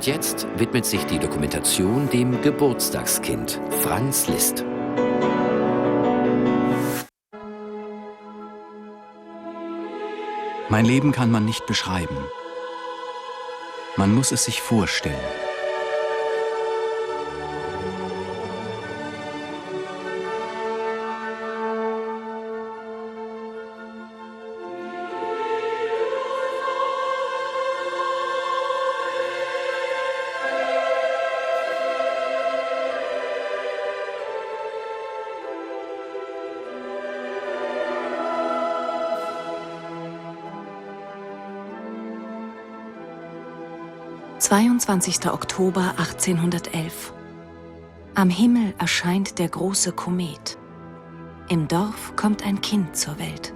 Und jetzt widmet sich die Dokumentation dem Geburtstagskind Franz Liszt. Mein Leben kann man nicht beschreiben. Man muss es sich vorstellen. Oktober 1811. Am Himmel erscheint der große Komet. Im Dorf kommt ein Kind zur Welt.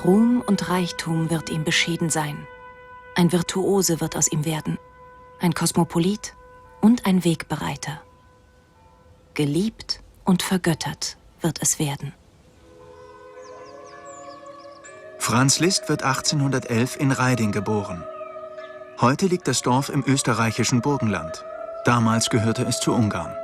Ruhm und Reichtum wird ihm beschieden sein. Ein Virtuose wird aus ihm werden. Ein Kosmopolit und ein Wegbereiter. Geliebt und vergöttert wird es werden. Franz Liszt wird 1811 in Raiding geboren. Heute liegt das Dorf im österreichischen Burgenland. Damals gehörte es zu Ungarn.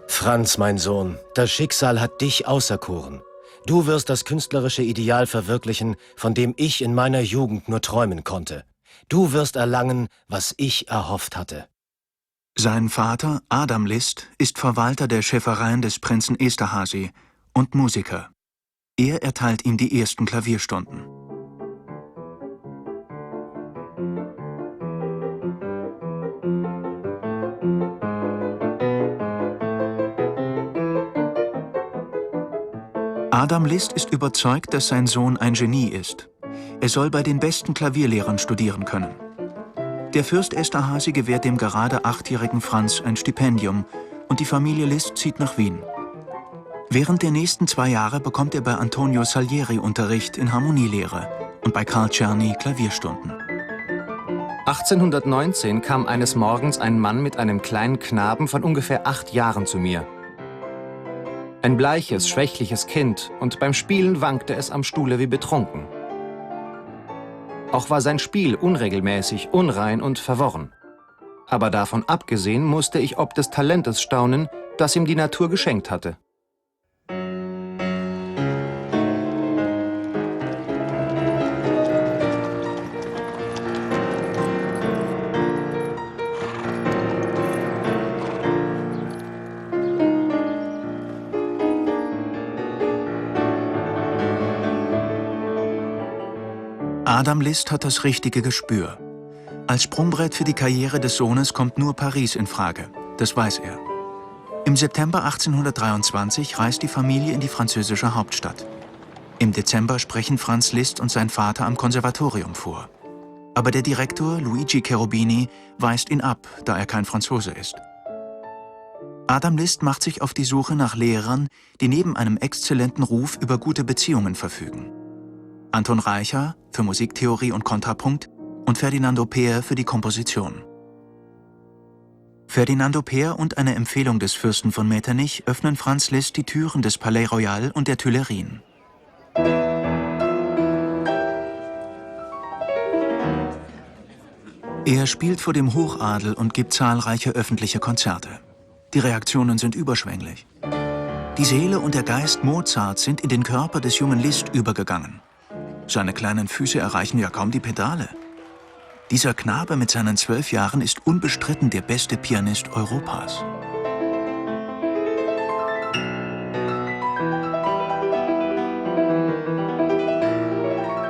Franz, mein Sohn, das Schicksal hat dich auserkoren. Du wirst das künstlerische Ideal verwirklichen, von dem ich in meiner Jugend nur träumen konnte. Du wirst erlangen, was ich erhofft hatte. Sein Vater, Adam Liszt, ist Verwalter der Schäfereien des Prinzen Esterházy und Musiker. Er erteilt ihm die ersten Klavierstunden. Adam Liszt ist überzeugt, dass sein Sohn ein Genie ist. Er soll bei den besten Klavierlehrern studieren können. Der Fürst Esterházy gewährt dem gerade 8-jährigen Franz ein Stipendium und die Familie Liszt zieht nach Wien. Während der nächsten 2 Jahre bekommt er bei Antonio Salieri Unterricht in Harmonielehre und bei Carl Czerny Klavierstunden. 1819 kam eines Morgens ein Mann mit einem kleinen Knaben von ungefähr 8 Jahren zu mir. Ein bleiches, schwächliches Kind, und beim Spielen wankte es am Stuhle wie betrunken. Auch war sein Spiel unregelmäßig, unrein und verworren. Aber davon abgesehen musste ich ob des Talentes staunen, das ihm die Natur geschenkt hatte. Adam Liszt hat das richtige Gespür. Als Sprungbrett für die Karriere des Sohnes kommt nur Paris in Frage. Das weiß er. Im September 1823 reist die Familie in die französische Hauptstadt. Im Dezember sprechen Franz Liszt und sein Vater am Konservatorium vor. Aber der Direktor, Luigi Cherubini, weist ihn ab, da er kein Franzose ist. Adam Liszt macht sich auf die Suche nach Lehrern, die neben einem exzellenten Ruf über gute Beziehungen verfügen. Anton Reicha für Musiktheorie und Kontrapunkt und Ferdinando Peer für die Komposition. Ferdinando Peer und eine Empfehlung des Fürsten von Metternich öffnen Franz Liszt die Türen des Palais Royal und der Tuilerien. Er spielt vor dem Hochadel und gibt zahlreiche öffentliche Konzerte. Die Reaktionen sind überschwänglich. Die Seele und der Geist Mozarts sind in den Körper des jungen Liszt übergegangen. Seine kleinen Füße erreichen ja kaum die Pedale. Dieser Knabe mit seinen 12 Jahren ist unbestritten der beste Pianist Europas.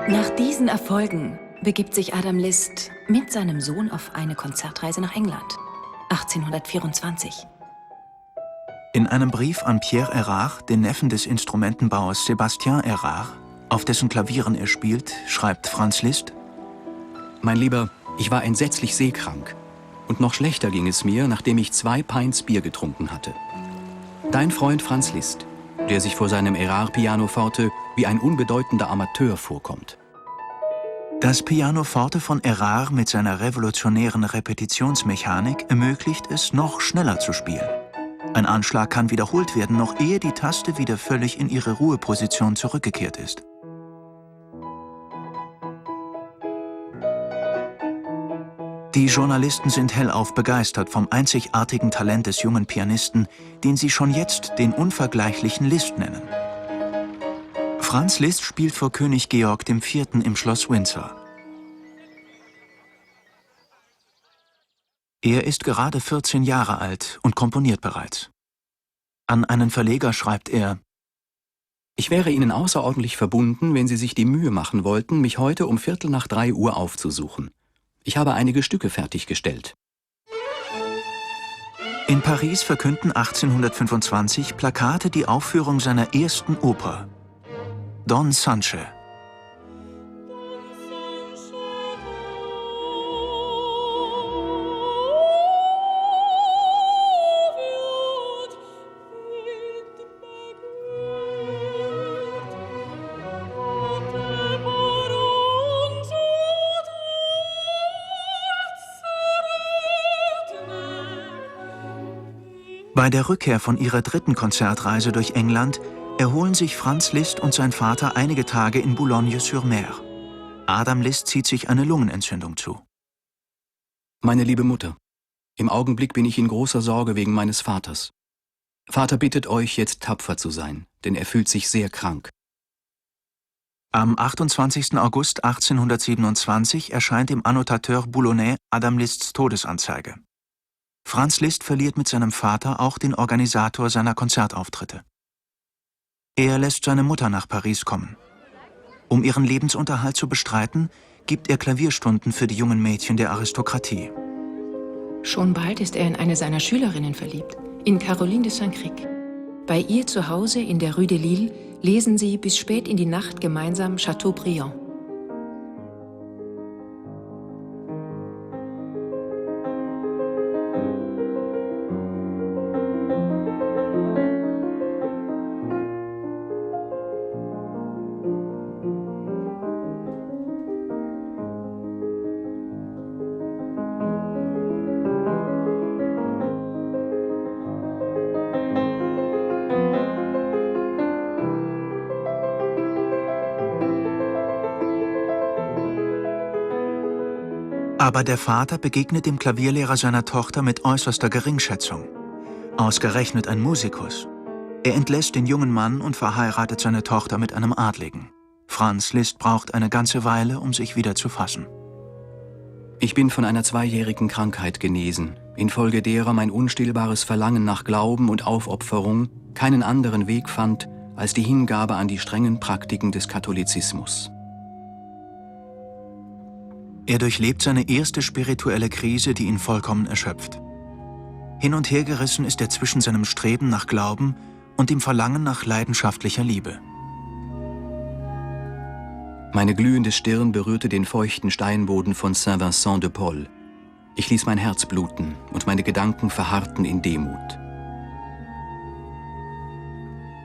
Nach diesen Erfolgen begibt sich Adam Liszt mit seinem Sohn auf eine Konzertreise nach England. 1824. In einem Brief an Pierre Erard, den Neffen des Instrumentenbauers Sébastien Erard, auf dessen Klavieren er spielt, schreibt Franz Liszt: Mein Lieber, ich war entsetzlich seekrank. Und noch schlechter ging es mir, nachdem ich 2 Pints Bier getrunken hatte. Dein Freund Franz Liszt, der sich vor seinem Erard-Pianoforte wie ein unbedeutender Amateur vorkommt. Das Pianoforte von Erard mit seiner revolutionären Repetitionsmechanik ermöglicht es, noch schneller zu spielen. Ein Anschlag kann wiederholt werden, noch ehe die Taste wieder völlig in ihre Ruheposition zurückgekehrt ist. Die Journalisten sind hellauf begeistert vom einzigartigen Talent des jungen Pianisten, den sie schon jetzt den unvergleichlichen Liszt nennen. Franz Liszt spielt vor König Georg IV. Im Schloss Windsor. Er ist gerade 14 Jahre alt und komponiert bereits. An einen Verleger schreibt er: Ich wäre Ihnen außerordentlich verbunden, wenn Sie sich die Mühe machen wollten, mich heute um 2:45 Uhr aufzusuchen. Ich habe einige Stücke fertiggestellt. In Paris verkünden 1825 Plakate die Aufführung seiner ersten Oper, Don Sanche. Bei der Rückkehr von ihrer dritten Konzertreise durch England erholen sich Franz Liszt und sein Vater einige Tage in Boulogne-sur-Mer. Adam Liszt zieht sich eine Lungenentzündung zu. Meine liebe Mutter, im Augenblick bin ich in großer Sorge wegen meines Vaters. Vater bittet euch, jetzt tapfer zu sein, denn er fühlt sich sehr krank. Am 28. August 1827 erscheint im Annotateur Boulonnais Adam Liszts Todesanzeige. Franz Liszt verliert mit seinem Vater auch den Organisator seiner Konzertauftritte. Er lässt seine Mutter nach Paris kommen. Um ihren Lebensunterhalt zu bestreiten, gibt er Klavierstunden für die jungen Mädchen der Aristokratie. Schon bald ist er in eine seiner Schülerinnen verliebt, in Caroline de Saint-Cricq. Bei ihr zu Hause in der Rue de Lille lesen sie bis spät in die Nacht gemeinsam Chateaubriand. Aber der Vater begegnet dem Klavierlehrer seiner Tochter mit äußerster Geringschätzung. Ausgerechnet ein Musikus. Er entlässt den jungen Mann und verheiratet seine Tochter mit einem Adligen. Franz Liszt braucht eine ganze Weile, um sich wieder zu fassen. Ich bin von einer 2-jährigen Krankheit genesen, infolge derer mein unstillbares Verlangen nach Glauben und Aufopferung keinen anderen Weg fand als die Hingabe an die strengen Praktiken des Katholizismus. Er durchlebt seine erste spirituelle Krise, die ihn vollkommen erschöpft. Hin und her gerissen ist er zwischen seinem Streben nach Glauben und dem Verlangen nach leidenschaftlicher Liebe. Meine glühende Stirn berührte den feuchten Steinboden von Saint-Vincent-de-Paul. Ich ließ mein Herz bluten und meine Gedanken verharrten in Demut.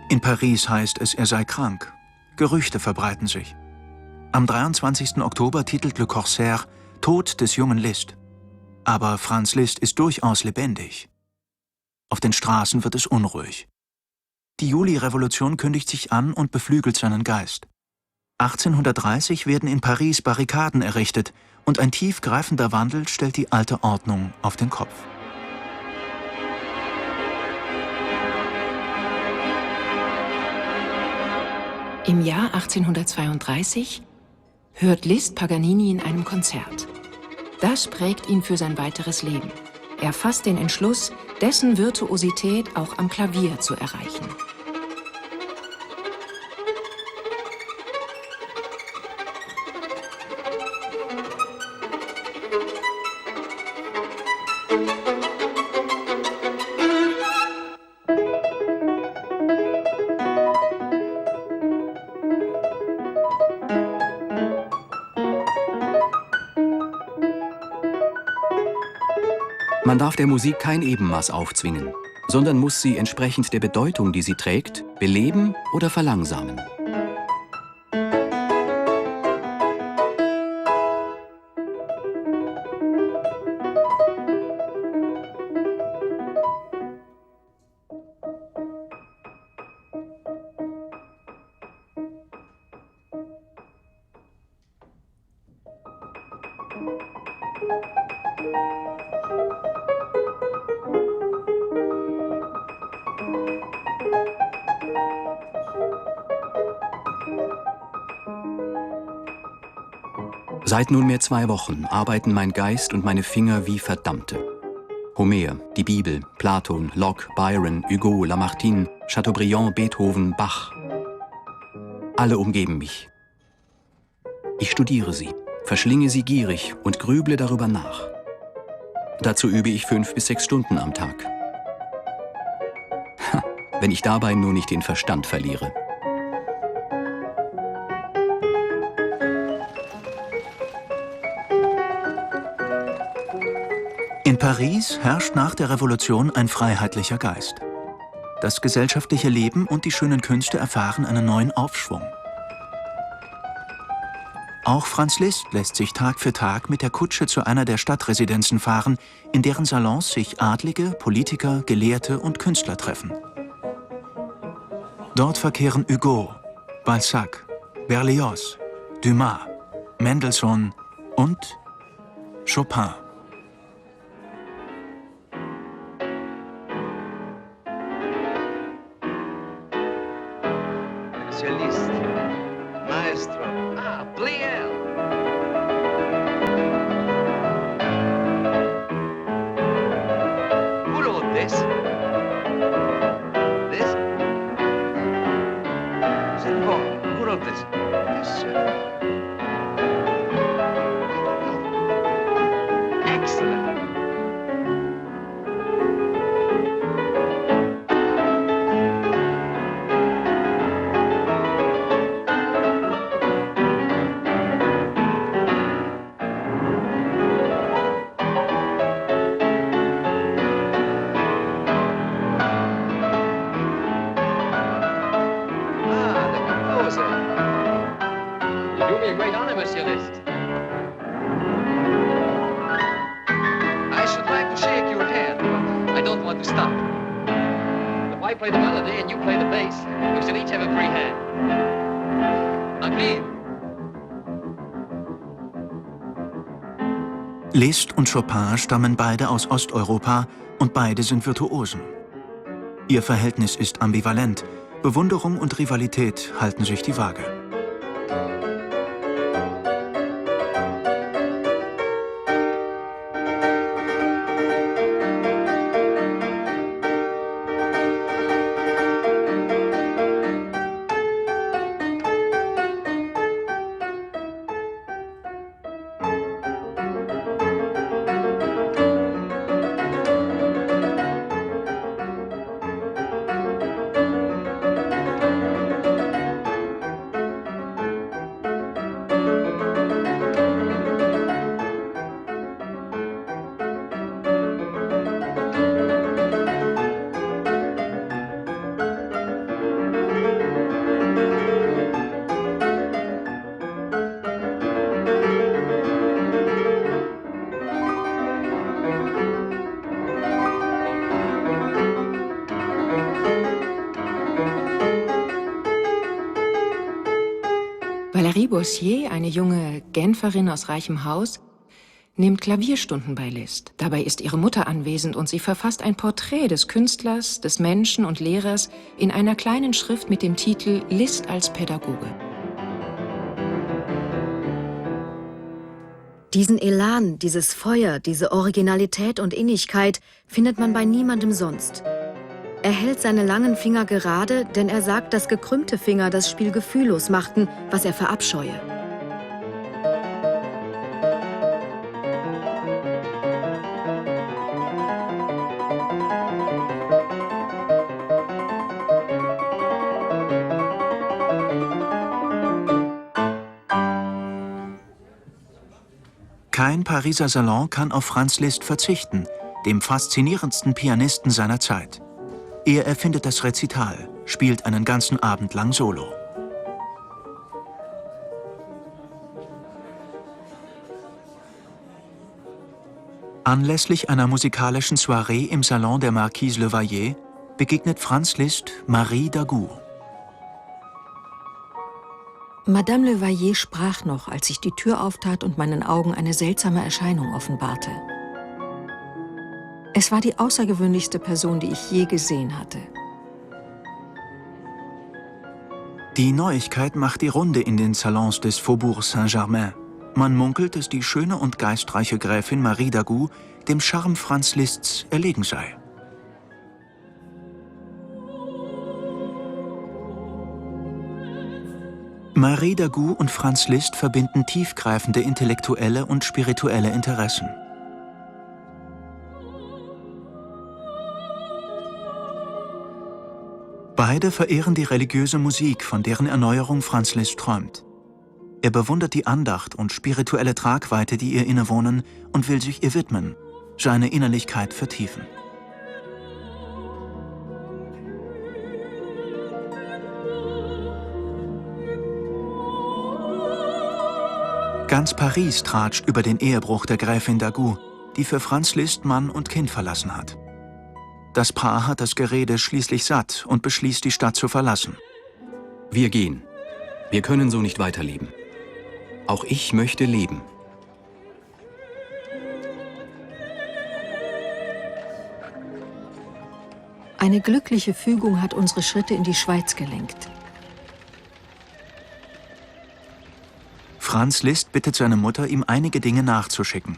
In Paris heißt es, er sei krank. Gerüchte verbreiten sich. Am 23. Oktober titelt Le Corsaire Tod des jungen Liszt. Aber Franz Liszt ist durchaus lebendig. Auf den Straßen wird es unruhig. Die Juli-Revolution kündigt sich an und beflügelt seinen Geist. 1830 werden in Paris Barrikaden errichtet und ein tiefgreifender Wandel stellt die alte Ordnung auf den Kopf. Im Jahr 1832 hört Liszt Paganini in einem Konzert. Das prägt ihn für sein weiteres Leben. Er fasst den Entschluss, dessen Virtuosität auch am Klavier zu erreichen. Man darf der Musik kein Ebenmaß aufzwingen. sondern muss sie entsprechend der Bedeutung, die sie trägt, beleben oder verlangsamen. Seit nunmehr 2 Wochen arbeiten mein Geist und meine Finger wie Verdammte. Homer, die Bibel, Platon, Locke, Byron, Hugo, Lamartine, Chateaubriand, Beethoven, Bach. Alle umgeben mich. Ich studiere sie, verschlinge sie gierig und grüble darüber nach. Dazu übe ich 5 bis 6 Stunden am Tag. Wenn ich dabei nur nicht den Verstand verliere. In Paris herrscht nach der Revolution ein freiheitlicher Geist. Das gesellschaftliche Leben und die schönen Künste erfahren einen neuen Aufschwung. Auch Franz Liszt lässt sich Tag für Tag mit der Kutsche zu einer der Stadtresidenzen fahren, in deren Salons sich Adlige, Politiker, Gelehrte und Künstler treffen. Dort verkehren Hugo, Balzac, Berlioz, Dumas, Mendelssohn und Chopin. Monsieur Liszt, Maestro. Ah, Pleyel. Who wrote this? This? Who wrote this? Yes, sir. Excellent. Liszt und Chopin stammen beide aus Osteuropa und beide sind Virtuosen. Ihr Verhältnis ist ambivalent, Bewunderung und Rivalität halten sich die Waage. Valérie Boissier, eine junge Genferin aus reichem Haus, nimmt Klavierstunden bei Liszt. Dabei ist ihre Mutter anwesend und sie verfasst ein Porträt des Künstlers, des Menschen und Lehrers in einer kleinen Schrift mit dem Titel Liszt als Pädagoge. Diesen Elan, dieses Feuer, diese Originalität und Innigkeit findet man bei niemandem sonst. Er hält seine langen Finger gerade, denn er sagt, dass gekrümmte Finger das Spiel gefühllos machten, was er verabscheue. Kein Pariser Salon kann auf Franz Liszt verzichten, dem faszinierendsten Pianisten seiner Zeit. Er erfindet das Rezital, spielt einen ganzen Abend lang Solo. Anlässlich einer musikalischen Soiree im Salon der Marquise Le Vayer begegnet Franz Liszt Marie Dagout. Madame Le Vayer sprach noch, als sich die Tür auftat und meinen Augen eine seltsame Erscheinung offenbarte. Es war die außergewöhnlichste Person, die ich je gesehen hatte. Die Neuigkeit macht die Runde in den Salons des Faubourg Saint-Germain. Man munkelt, dass die schöne und geistreiche Gräfin Marie Dagout dem Charme Franz Liszts erlegen sei. Marie Dagout und Franz Liszt verbinden tiefgreifende intellektuelle und spirituelle Interessen. Beide verehren die religiöse Musik, von deren Erneuerung Franz Liszt träumt. Er bewundert die Andacht und spirituelle Tragweite, die ihr innewohnen, und will sich ihr widmen, seine Innerlichkeit vertiefen. Ganz Paris tratscht über den Ehebruch der Gräfin Dagout, die für Franz Liszt Mann und Kind verlassen hat. Das Paar hat das Gerede schließlich satt und beschließt, die Stadt zu verlassen. Wir gehen. Wir können so nicht weiterleben. Auch ich möchte leben. Eine glückliche Fügung hat unsere Schritte in die Schweiz gelenkt. Franz Liszt bittet seine Mutter, ihm einige Dinge nachzuschicken.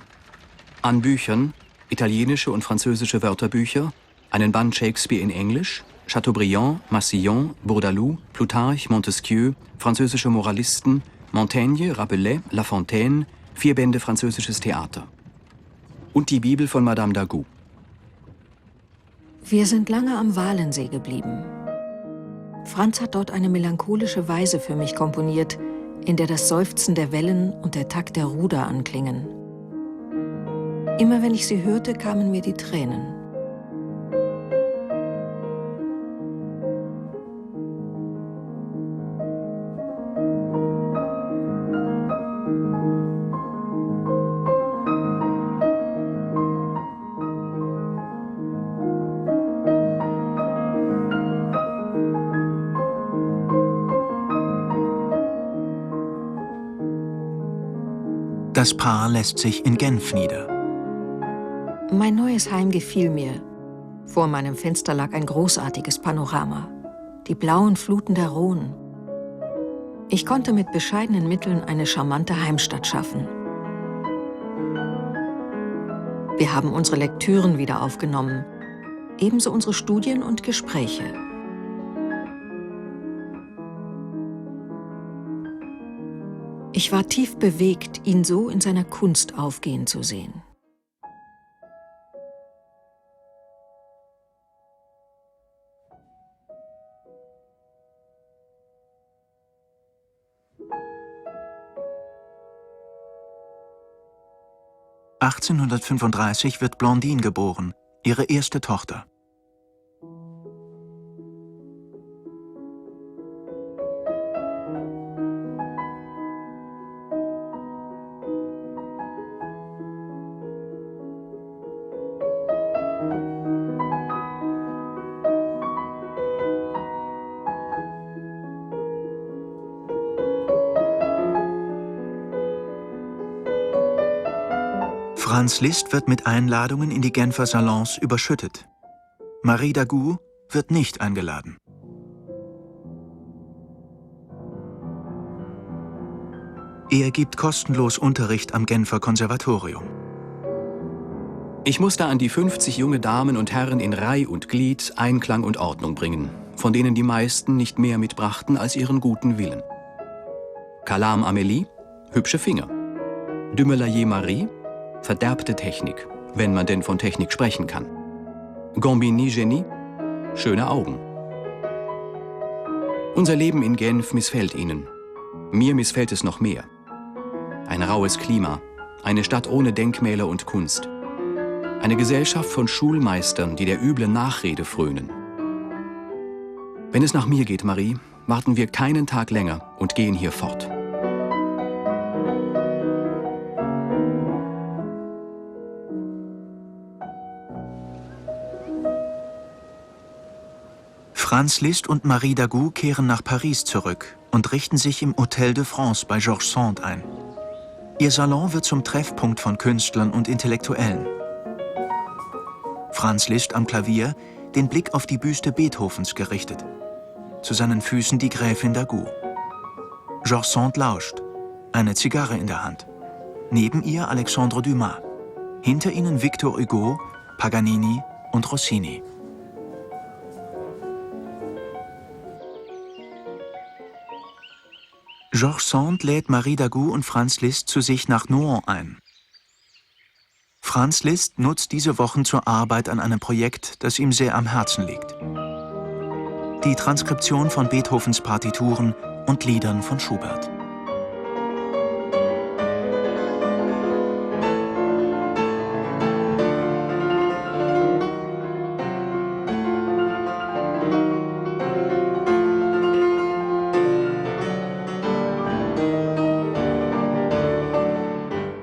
An Büchern, italienische und französische Wörterbücher, einen Band Shakespeare in Englisch, Chateaubriand, Massillon, Bourdaloue, Plutarch, Montesquieu, französische Moralisten, Montaigne, Rabelais, La Fontaine, 4 Bände französisches Theater. Und die Bibel von Madame Dagout. Wir sind lange am Walensee geblieben. Franz hat dort eine melancholische Weise für mich komponiert, in der das Seufzen der Wellen und der Takt der Ruder anklingen. Immer wenn ich sie hörte, kamen mir die Tränen. Das Paar lässt sich in Genf nieder. Mein neues Heim gefiel mir. Vor meinem Fenster lag ein großartiges Panorama. Die blauen Fluten der Rhône. Ich konnte mit bescheidenen Mitteln eine charmante Heimstatt schaffen. Wir haben unsere Lektüren wieder aufgenommen, ebenso unsere Studien und Gespräche. Ich war tief bewegt, ihn so in seiner Kunst aufgehen zu sehen. (1835) wird Blondine geboren, ihre erste Tochter. Franz Liszt wird mit Einladungen in die Genfer Salons überschüttet. Marie Dagout wird nicht eingeladen. Er gibt kostenlos Unterricht am Genfer Konservatorium. Ich musste an die 50 junge Damen und Herren in Reih und Glied Einklang und Ordnung bringen, von denen die meisten nicht mehr mitbrachten als ihren guten Willen. Calam Amélie, hübsche Finger. Dumoulin Marie, verderbte Technik, wenn man denn von Technik sprechen kann. Gombini Genie, schöne Augen. Unser Leben in Genf missfällt ihnen. Mir missfällt es noch mehr. Ein raues Klima, eine Stadt ohne Denkmäler und Kunst. Eine Gesellschaft von Schulmeistern, die der üblen Nachrede frönen. Wenn es nach mir geht, Marie, warten wir keinen Tag länger und gehen hier fort. Franz Liszt und Marie Dagout kehren nach Paris zurück und richten sich im Hôtel de France bei Georges Sand ein. Ihr Salon wird zum Treffpunkt von Künstlern und Intellektuellen. Franz Liszt am Klavier, den Blick auf die Büste Beethovens gerichtet. Zu seinen Füßen die Gräfin Dagout. Georges Sand lauscht, eine Zigarre in der Hand. Neben ihr Alexandre Dumas. Hinter ihnen Victor Hugo, Paganini und Rossini. Georges Sand lädt Marie Dagout und Franz Liszt zu sich nach Nohant ein. Franz Liszt nutzt diese Wochen zur Arbeit an einem Projekt, das ihm sehr am Herzen liegt. Die Transkription von Beethovens Partituren und Liedern von Schubert.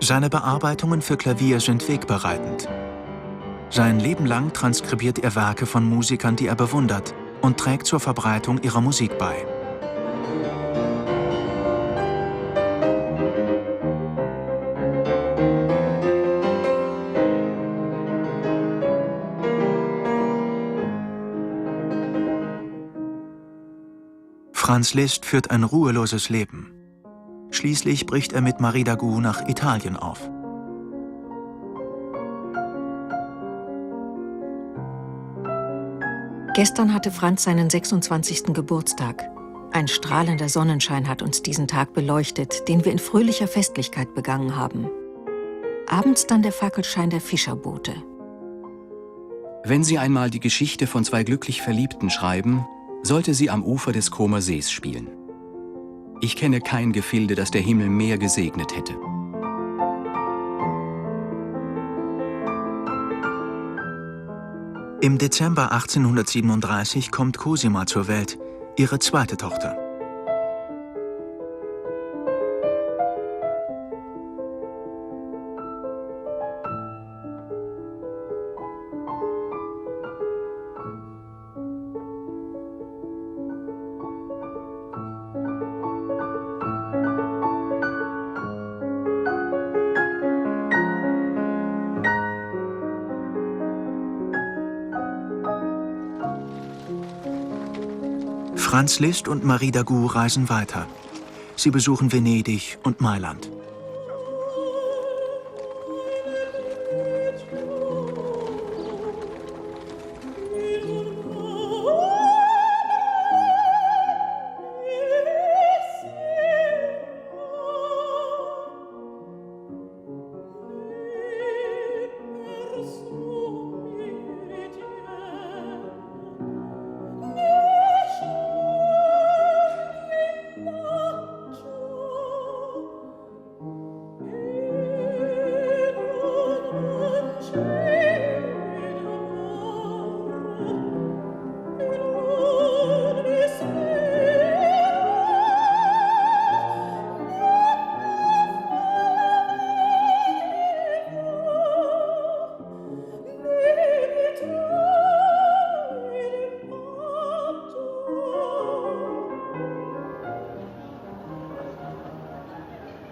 Seine Bearbeitungen für Klavier sind wegbereitend. Sein Leben lang transkribiert er Werke von Musikern, die er bewundert, und trägt zur Verbreitung ihrer Musik bei. Franz Liszt führt ein ruheloses Leben. Schließlich bricht er mit Marie Dagout nach Italien auf. Gestern hatte Franz seinen 26. Geburtstag. Ein strahlender Sonnenschein hat uns diesen Tag beleuchtet, den wir in fröhlicher Festlichkeit begangen haben. Abends dann der Fackelschein der Fischerboote. Wenn Sie einmal die Geschichte von zwei glücklich Verliebten schreiben, sollte sie am Ufer des Comer Sees spielen. Ich kenne kein Gefilde, das der Himmel mehr gesegnet hätte. Im Dezember 1837 kommt Cosima zur Welt, ihre zweite Tochter. Franz Liszt und Marie Dagout reisen weiter. Sie besuchen Venedig und Mailand.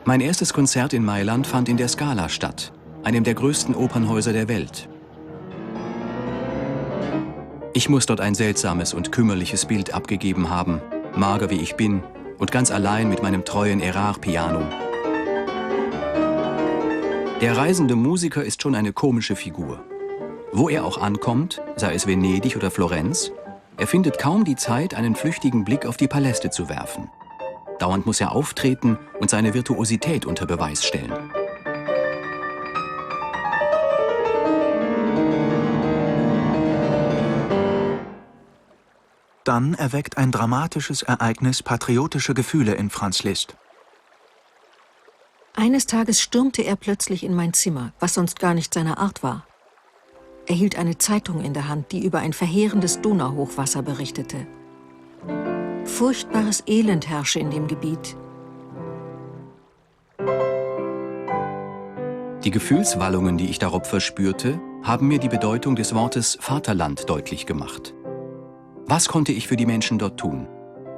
Mein erstes Konzert in Mailand fand in der Scala statt, einem der größten Opernhäuser der Welt. Ich muss dort ein seltsames und kümmerliches Bild abgegeben haben, mager wie ich bin und ganz allein mit meinem treuen Erard-Piano. Der reisende Musiker ist schon eine komische Figur. Wo er auch ankommt, sei es Venedig oder Florenz, er findet kaum die Zeit, einen flüchtigen Blick auf die Paläste zu werfen. Dauernd muss er auftreten und seine Virtuosität unter Beweis stellen. Dann erweckt ein dramatisches Ereignis patriotische Gefühle in Franz Liszt. Eines Tages stürmte er plötzlich in mein Zimmer, was sonst gar nicht seine Art war. Er hielt eine Zeitung in der Hand, die über ein verheerendes Donauhochwasser berichtete. Furchtbares Elend herrsche in dem Gebiet. Die Gefühlswallungen, die ich darauf verspürte, haben mir die Bedeutung des Wortes Vaterland deutlich gemacht. Was konnte ich für die Menschen dort tun?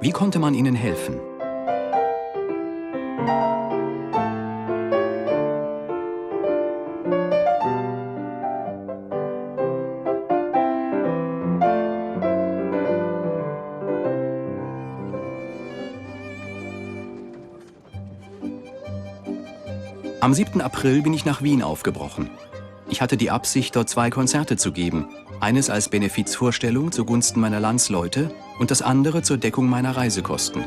Wie konnte man ihnen helfen? Am 7. April bin ich nach Wien aufgebrochen. Ich hatte die Absicht, dort 2 Konzerte zu geben. Eines als Benefizvorstellung zugunsten meiner Landsleute und das andere zur Deckung meiner Reisekosten.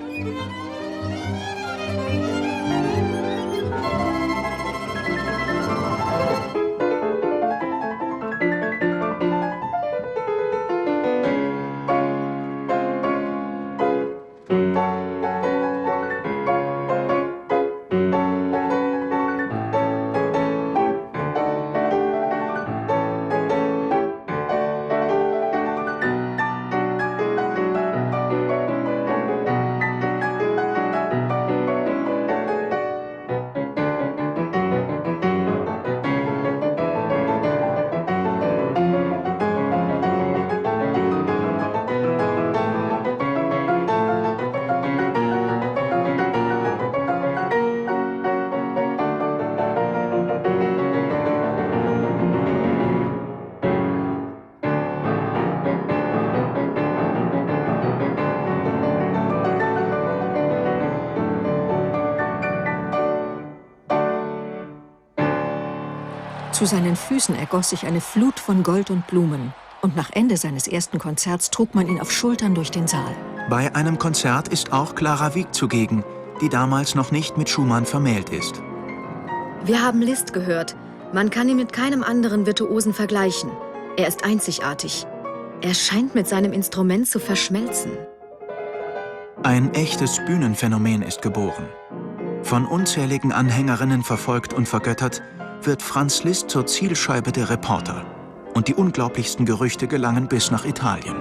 Zu seinen Füßen ergoss sich eine Flut von Gold und Blumen. Und nach Ende seines ersten Konzerts trug man ihn auf Schultern durch den Saal. Bei einem Konzert ist auch Clara Wieck zugegen, die damals noch nicht mit Schumann vermählt ist. Wir haben Liszt gehört. Man kann ihn mit keinem anderen Virtuosen vergleichen. Er ist einzigartig. Er scheint mit seinem Instrument zu verschmelzen. Ein echtes Bühnenphänomen ist geboren. Von unzähligen Anhängerinnen verfolgt und vergöttert, wird Franz Liszt zur Zielscheibe der Reporter. Und die unglaublichsten Gerüchte gelangen bis nach Italien.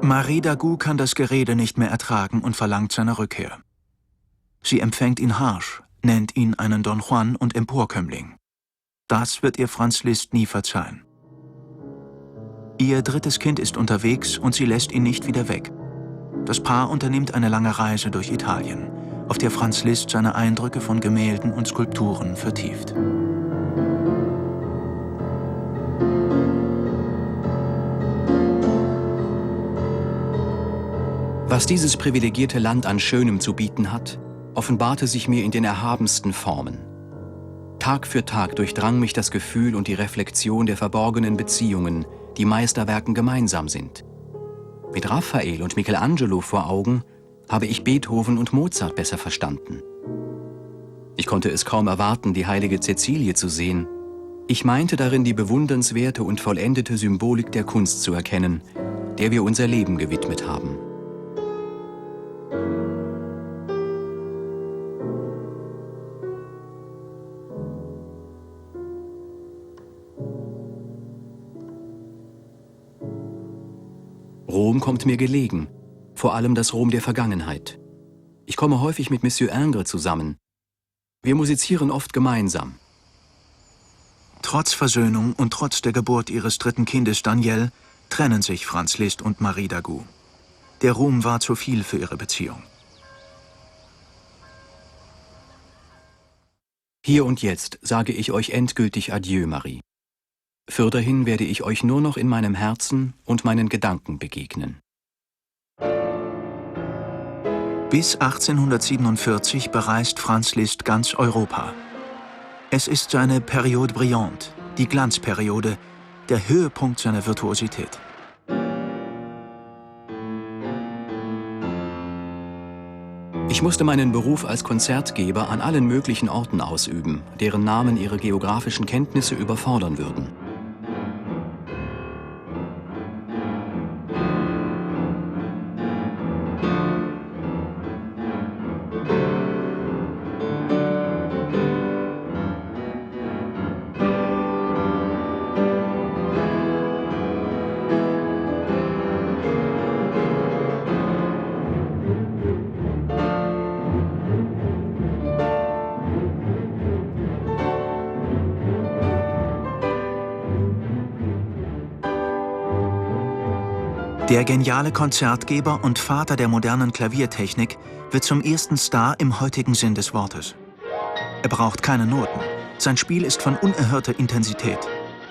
Marie Dagout kann das Gerede nicht mehr ertragen und verlangt seine Rückkehr. Sie empfängt ihn harsch, nennt ihn einen Don Juan und Emporkömmling. Das wird ihr Franz Liszt nie verzeihen. Ihr 3. Kind ist unterwegs und sie lässt ihn nicht wieder weg. Das Paar unternimmt eine lange Reise durch Italien, auf der Franz Liszt seine Eindrücke von Gemälden und Skulpturen vertieft. Was dieses privilegierte Land an Schönem zu bieten hat, offenbarte sich mir in den erhabensten Formen. Tag für Tag durchdrang mich das Gefühl und die Reflexion der verborgenen Beziehungen, die Meisterwerken gemeinsam sind. Mit Raphael und Michelangelo vor Augen habe ich Beethoven und Mozart besser verstanden. Ich konnte es kaum erwarten, die heilige Cäcilie zu sehen. Ich meinte darin die bewundernswerte und vollendete Symbolik der Kunst zu erkennen, der wir unser Leben gewidmet haben. Rom kommt mir gelegen, vor allem das Rom der Vergangenheit. Ich komme häufig mit Monsieur Ingres zusammen. Wir musizieren oft gemeinsam. Trotz Versöhnung und trotz der Geburt ihres 3. Kindes Daniel trennen sich Franz Liszt und Marie Dagout. Der Ruhm war zu viel für ihre Beziehung. Hier und jetzt sage ich euch endgültig Adieu, Marie. Fürderhin werde ich euch nur noch in meinem Herzen und meinen Gedanken begegnen. Bis 1847 bereist Franz Liszt ganz Europa. Es ist seine Période brillante, die Glanzperiode, der Höhepunkt seiner Virtuosität. Ich musste meinen Beruf als Konzertgeber an allen möglichen Orten ausüben, deren Namen ihre geografischen Kenntnisse überfordern würden. Der geniale Konzertgeber und Vater der modernen Klaviertechnik wird zum ersten Star im heutigen Sinn des Wortes. Er braucht keine Noten. Sein Spiel ist von unerhörter Intensität.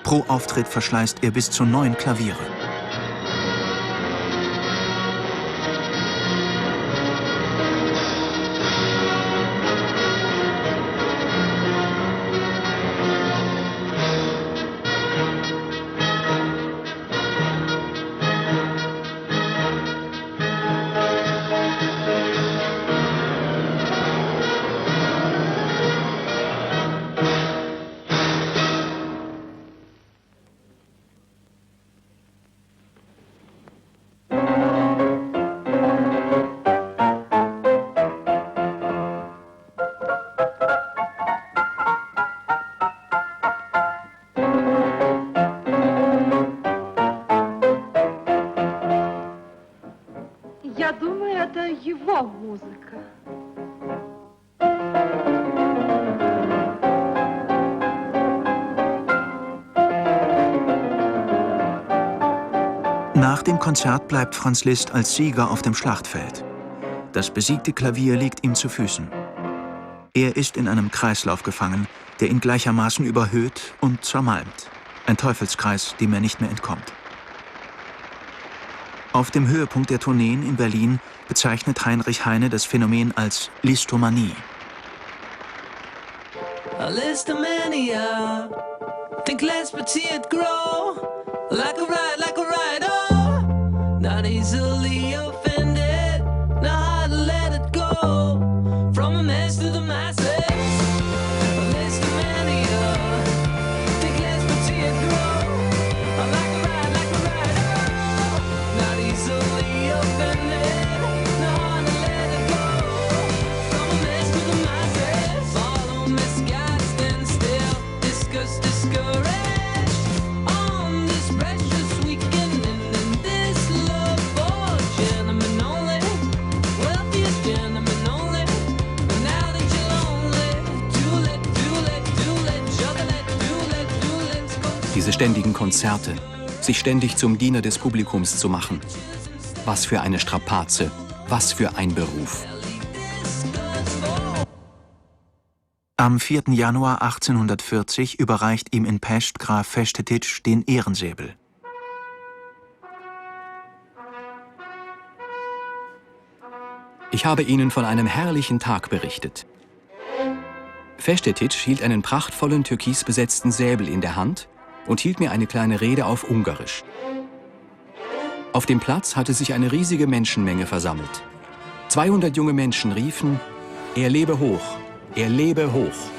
Pro Auftritt verschleißt er bis zu 9 Klaviere. Я думаю, это его музыка. Nach dem Konzert bleibt Franz Liszt als Sieger auf dem Schlachtfeld. Das besiegte Klavier liegt ihm zu Füßen. Er ist in einem Kreislauf gefangen, der ihn gleichermaßen überhöht und zermalmt. Ein Teufelskreis, dem er nicht mehr entkommt. Auf dem Höhepunkt der Tourneen in Berlin bezeichnet Heinrich Heine das Phänomen als Listomanie. Listomania, think less but see it grow, like a ride, oh, not easily offended, not hard to let it go, from a mess to the masses. Listomania, think less but see it grow, like a ride, oh, not easily offended, not hard to let it go, from a mess to the masses. Follow misguided, stand still, discouraged on this precious weekend, and in this love for gentlemen only, wealthiest gentlemen only. But now that you're lonely, do let, Diese ständigen Konzerte, sich ständig zum Diener des Publikums zu machen. Was für eine Strapaze, was für ein Beruf. Am 4. Januar 1840 überreicht ihm in Pest Graf Festetics den Ehrensäbel. Ich habe Ihnen von einem herrlichen Tag berichtet. Festetics hielt einen prachtvollen türkisbesetzten Säbel in der Hand und hielt mir eine kleine Rede auf Ungarisch. Auf dem Platz hatte sich eine riesige Menschenmenge versammelt. 200 junge Menschen riefen: Er lebe hoch, er lebe hoch.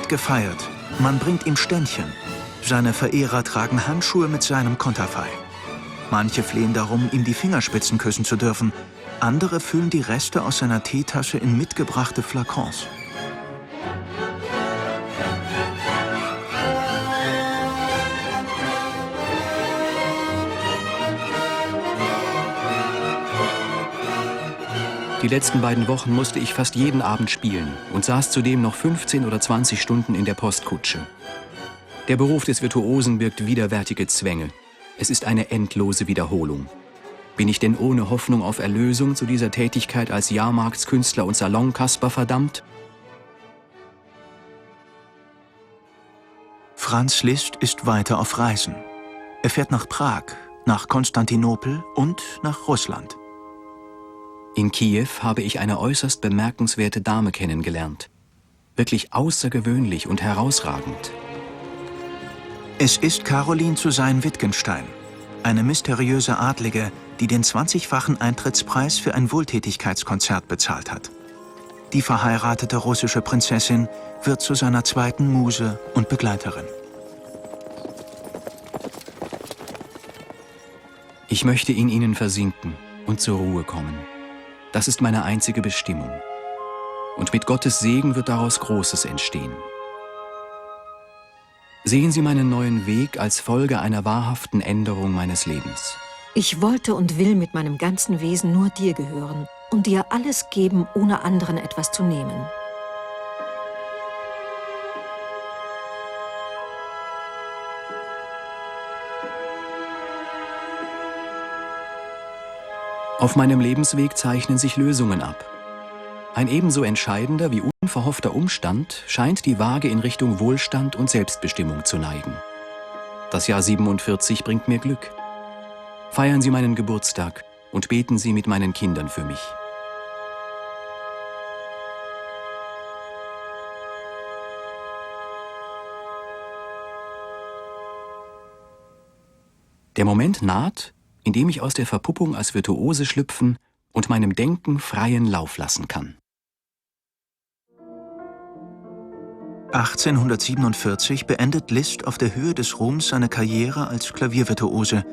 wird gefeiert. Man bringt ihm Ständchen. Seine Verehrer tragen Handschuhe mit seinem Konterfei. Manche flehen darum, ihm die Fingerspitzen küssen zu dürfen. Andere füllen die Reste aus seiner Teetasche in mitgebrachte Flakons. Die letzten beiden Wochen musste ich fast jeden Abend spielen und saß zudem noch 15 oder 20 Stunden in der Postkutsche. Der Beruf des Virtuosen birgt widerwärtige Zwänge. Es ist eine endlose Wiederholung. Bin ich denn ohne Hoffnung auf Erlösung zu dieser Tätigkeit als Jahrmarktskünstler und Salonkasper verdammt? Franz Liszt ist weiter auf Reisen. Er fährt nach Prag, nach Konstantinopel und nach Russland. In Kiew habe ich eine äußerst bemerkenswerte Dame kennengelernt. Wirklich außergewöhnlich und herausragend. Es ist Caroline zu Sayn-Wittgenstein, eine mysteriöse Adlige, die den 20-fachen Eintrittspreis für ein Wohltätigkeitskonzert bezahlt hat. Die verheiratete russische Prinzessin wird zu seiner zweiten Muse und Begleiterin. Ich möchte in ihnen versinken und zur Ruhe kommen. Das ist meine einzige Bestimmung. Und mit Gottes Segen wird daraus Großes entstehen. Sehen Sie meinen neuen Weg als Folge einer wahrhaften Änderung meines Lebens. Ich wollte und will mit meinem ganzen Wesen nur dir gehören und dir alles geben, ohne anderen etwas zu nehmen. Auf meinem Lebensweg zeichnen sich Lösungen ab. Ein ebenso entscheidender wie unverhoffter Umstand scheint die Waage in Richtung Wohlstand und Selbstbestimmung zu neigen. Das Jahr 47 bringt mir Glück. Feiern Sie meinen Geburtstag und beten Sie mit meinen Kindern für mich. Der Moment naht, in dem ich aus der Verpuppung als Virtuose schlüpfen und meinem Denken freien Lauf lassen kann. 1847 beendet Liszt auf der Höhe des Ruhms seine Karriere als Klaviervirtuose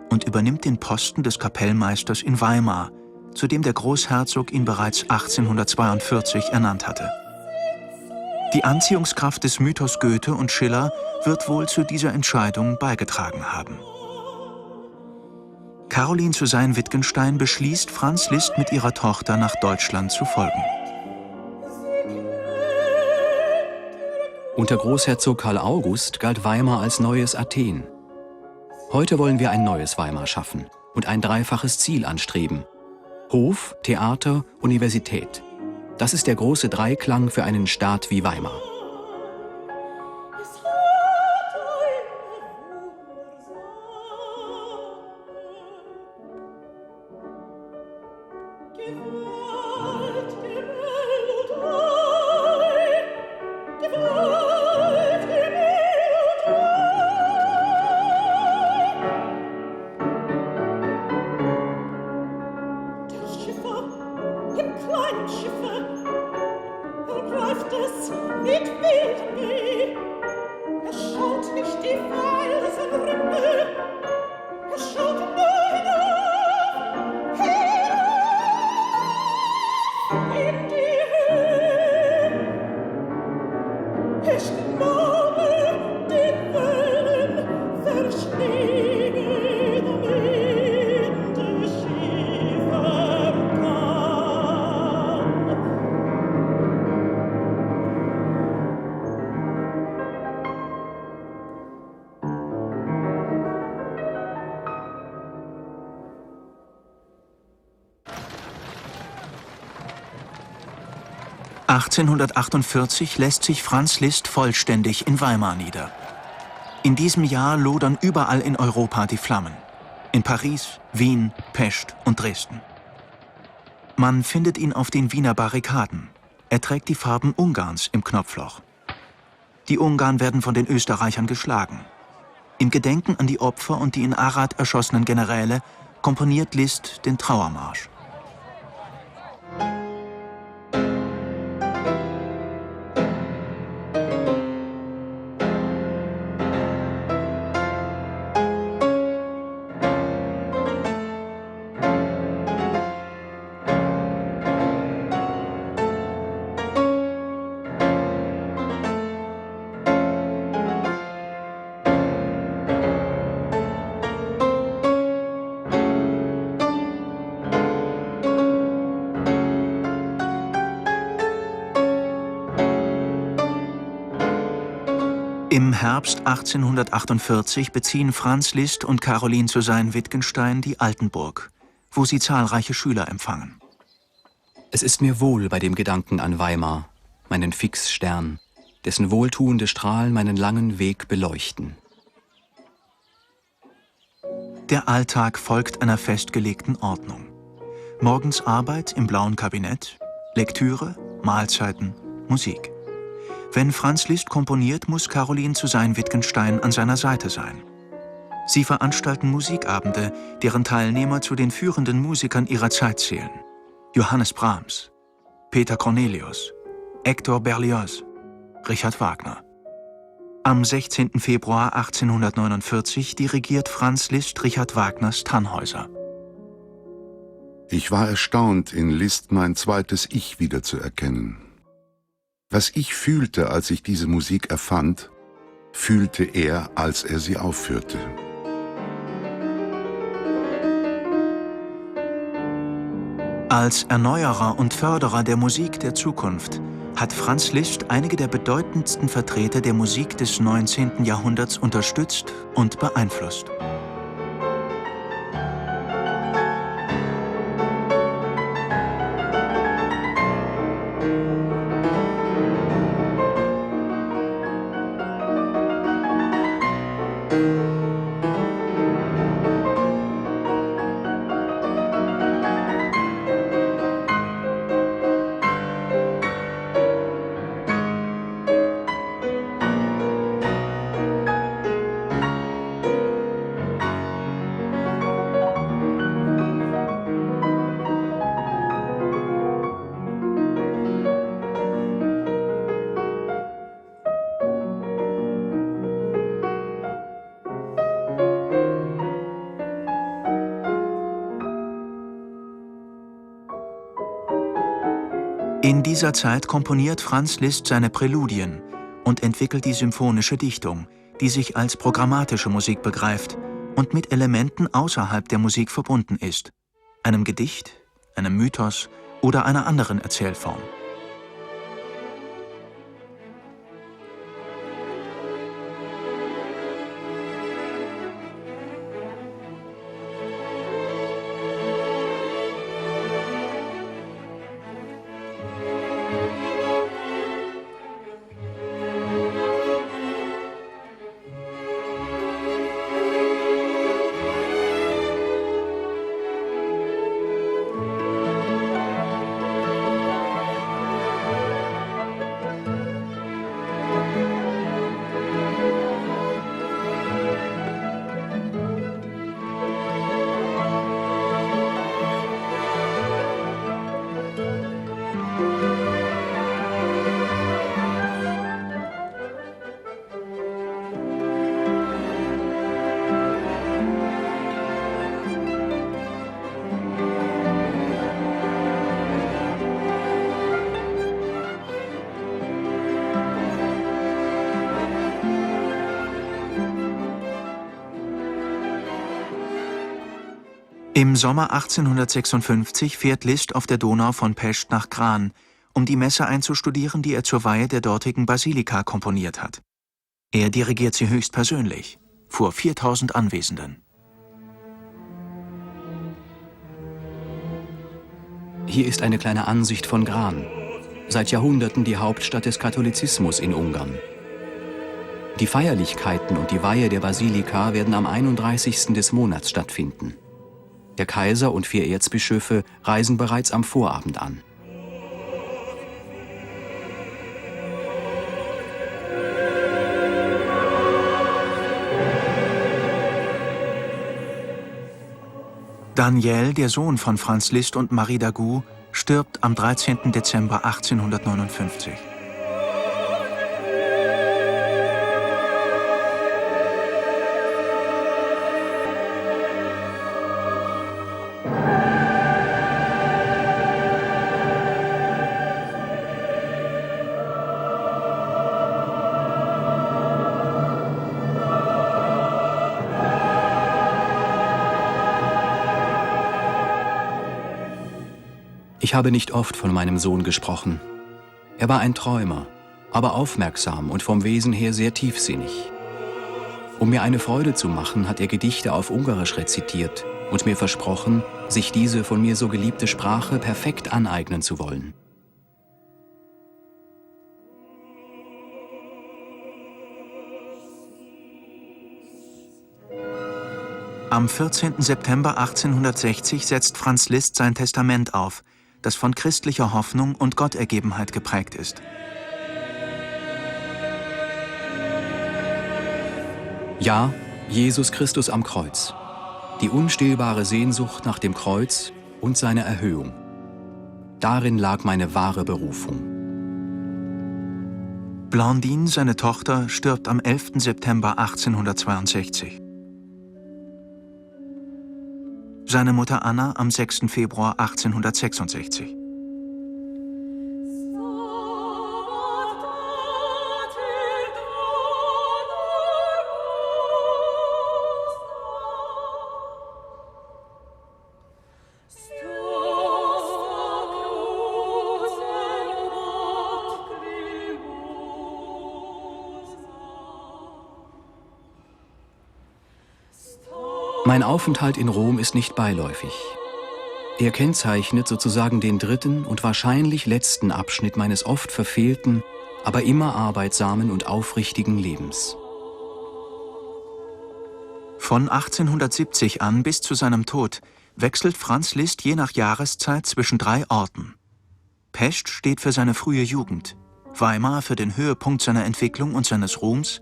und übernimmt den Posten des Kapellmeisters in Weimar, zu dem der Großherzog ihn bereits 1842 ernannt hatte. Die Anziehungskraft des Mythos Goethe und Schiller wird wohl zu dieser Entscheidung beigetragen haben. Caroline zu Sayn-Wittgenstein beschließt, Franz Liszt mit ihrer Tochter nach Deutschland zu folgen. Unter Großherzog Karl August galt Weimar als neues Athen. Heute wollen wir ein neues Weimar schaffen und ein dreifaches Ziel anstreben: Hof, Theater, Universität. Das ist der große Dreiklang für einen Staat wie Weimar. (1848) lässt sich Franz Liszt vollständig in Weimar nieder. In diesem Jahr lodern überall in Europa die Flammen. In Paris, Wien, Pest und Dresden. Man findet ihn auf den Wiener Barrikaden. Er trägt die Farben Ungarns im Knopfloch. Die Ungarn werden von den Österreichern geschlagen. Im Gedenken an die Opfer und die in Arad erschossenen Generäle komponiert Liszt den Trauermarsch. Im Herbst 1848 beziehen Franz Liszt und Caroline zu Sayn-Wittgenstein die Altenburg, wo sie zahlreiche Schüler empfangen. Es ist mir wohl bei dem Gedanken an Weimar, meinen Fixstern, dessen wohltuende Strahlen meinen langen Weg beleuchten. Der Alltag folgt einer festgelegten Ordnung. Morgens Arbeit im blauen Kabinett, Lektüre, Mahlzeiten, Musik. Wenn Franz Liszt komponiert, muss Caroline zu Sayn-Wittgenstein an seiner Seite sein. Sie veranstalten Musikabende, deren Teilnehmer zu den führenden Musikern ihrer Zeit zählen. Johannes Brahms, Peter Cornelius, Hector Berlioz, Richard Wagner. Am 16. Februar 1849 dirigiert Franz Liszt Richard Wagners Tannhäuser. Ich war erstaunt, in Liszt mein zweites Ich wiederzuerkennen. Was ich fühlte, als ich diese Musik erfand, fühlte er, als er sie aufführte. Als Erneuerer und Förderer der Musik der Zukunft hat Franz Liszt einige der bedeutendsten Vertreter der Musik des 19. Jahrhunderts unterstützt und beeinflusst. In dieser Zeit komponiert Franz Liszt seine Präludien und entwickelt die symphonische Dichtung, die sich als programmatische Musik begreift und mit Elementen außerhalb der Musik verbunden ist, einem Gedicht, einem Mythos oder einer anderen Erzählform. Im Sommer 1856 fährt Liszt auf der Donau von Pest nach Gran, um die Messe einzustudieren, die er zur Weihe der dortigen Basilika komponiert hat. Er dirigiert sie höchstpersönlich, vor 4000 Anwesenden. Hier ist eine kleine Ansicht von Gran, seit Jahrhunderten die Hauptstadt des Katholizismus in Ungarn. Die Feierlichkeiten und die Weihe der Basilika werden am 31. des Monats stattfinden. Der Kaiser und 4 Erzbischöfe reisen bereits am Vorabend an. Daniel, der Sohn von Franz Liszt und Marie Dagout, stirbt am 13. Dezember 1859. Ich habe nicht oft von meinem Sohn gesprochen. Er war ein Träumer, aber aufmerksam und vom Wesen her sehr tiefsinnig. Um mir eine Freude zu machen, hat er Gedichte auf Ungarisch rezitiert und mir versprochen, sich diese von mir so geliebte Sprache perfekt aneignen zu wollen. Am 14. September 1860 setzt Franz Liszt sein Testament auf, das von christlicher Hoffnung und Gottergebenheit geprägt ist. Ja, Jesus Christus am Kreuz. Die unstillbare Sehnsucht nach dem Kreuz und seine Erhöhung. Darin lag meine wahre Berufung. Blandine, seine Tochter, stirbt am 11. September 1862. Seine Mutter Anna am 6. Februar 1866. Mein Aufenthalt in Rom ist nicht beiläufig. Er kennzeichnet sozusagen den dritten und wahrscheinlich letzten Abschnitt meines oft verfehlten, aber immer arbeitsamen und aufrichtigen Lebens. Von 1870 an bis zu seinem Tod wechselt Franz Liszt je nach Jahreszeit zwischen 3 Orten. Pest steht für seine frühe Jugend, Weimar für den Höhepunkt seiner Entwicklung und seines Ruhms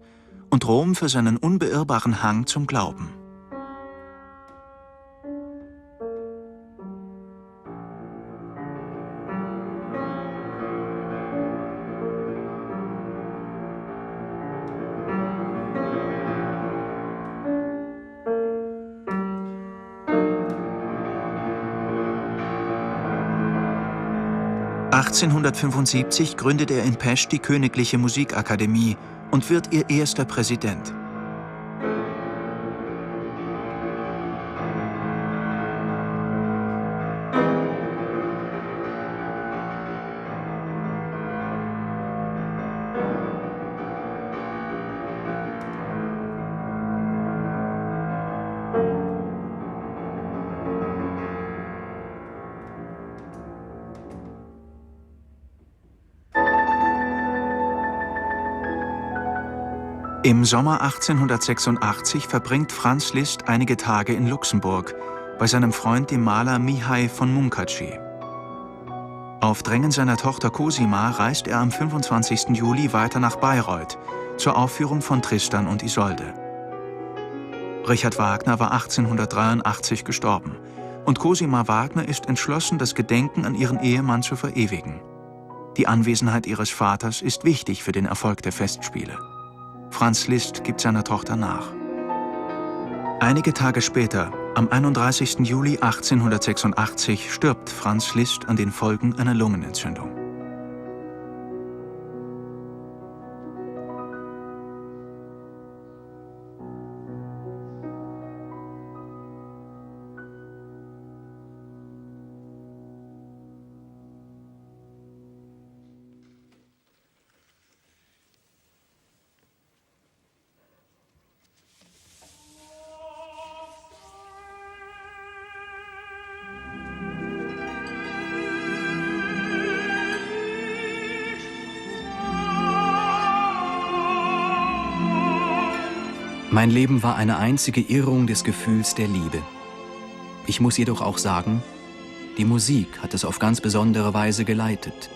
und Rom für seinen unbeirrbaren Hang zum Glauben. – 1875 gründet er in Pest die Königliche Musikakademie und wird ihr erster Präsident. Im Sommer 1886 verbringt Franz Liszt einige Tage in Luxemburg bei seinem Freund dem Maler Mihai von Munkacsy. Auf Drängen seiner Tochter Cosima reist er am 25. Juli weiter nach Bayreuth zur Aufführung von Tristan und Isolde. Richard Wagner war 1883 gestorben und Cosima Wagner ist entschlossen, das Gedenken an ihren Ehemann zu verewigen. Die Anwesenheit ihres Vaters ist wichtig für den Erfolg der Festspiele. Franz Liszt gibt seiner Tochter nach. Einige Tage später, am 31. Juli 1886, stirbt Franz Liszt an den Folgen einer Lungenentzündung. Mein Leben war eine einzige Irrung des Gefühls der Liebe. Ich muss jedoch auch sagen, die Musik hat es auf ganz besondere Weise geleitet.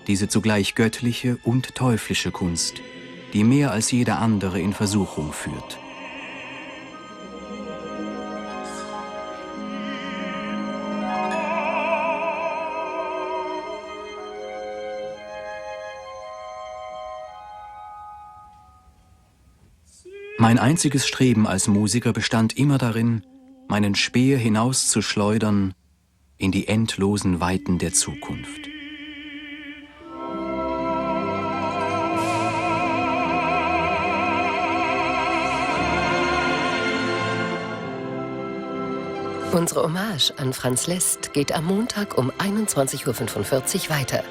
Diese zugleich göttliche und teuflische Kunst, die mehr als jede andere in Versuchung führt. Mein einziges Streben als Musiker bestand immer darin, meinen Speer hinauszuschleudern in die endlosen Weiten der Zukunft. Unsere Hommage an Franz Liszt geht am Montag um 21:45 Uhr weiter.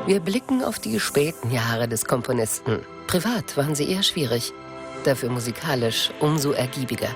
Wir blicken auf die späten Jahre des Komponisten. Privat waren sie eher schwierig, dafür musikalisch umso ergiebiger.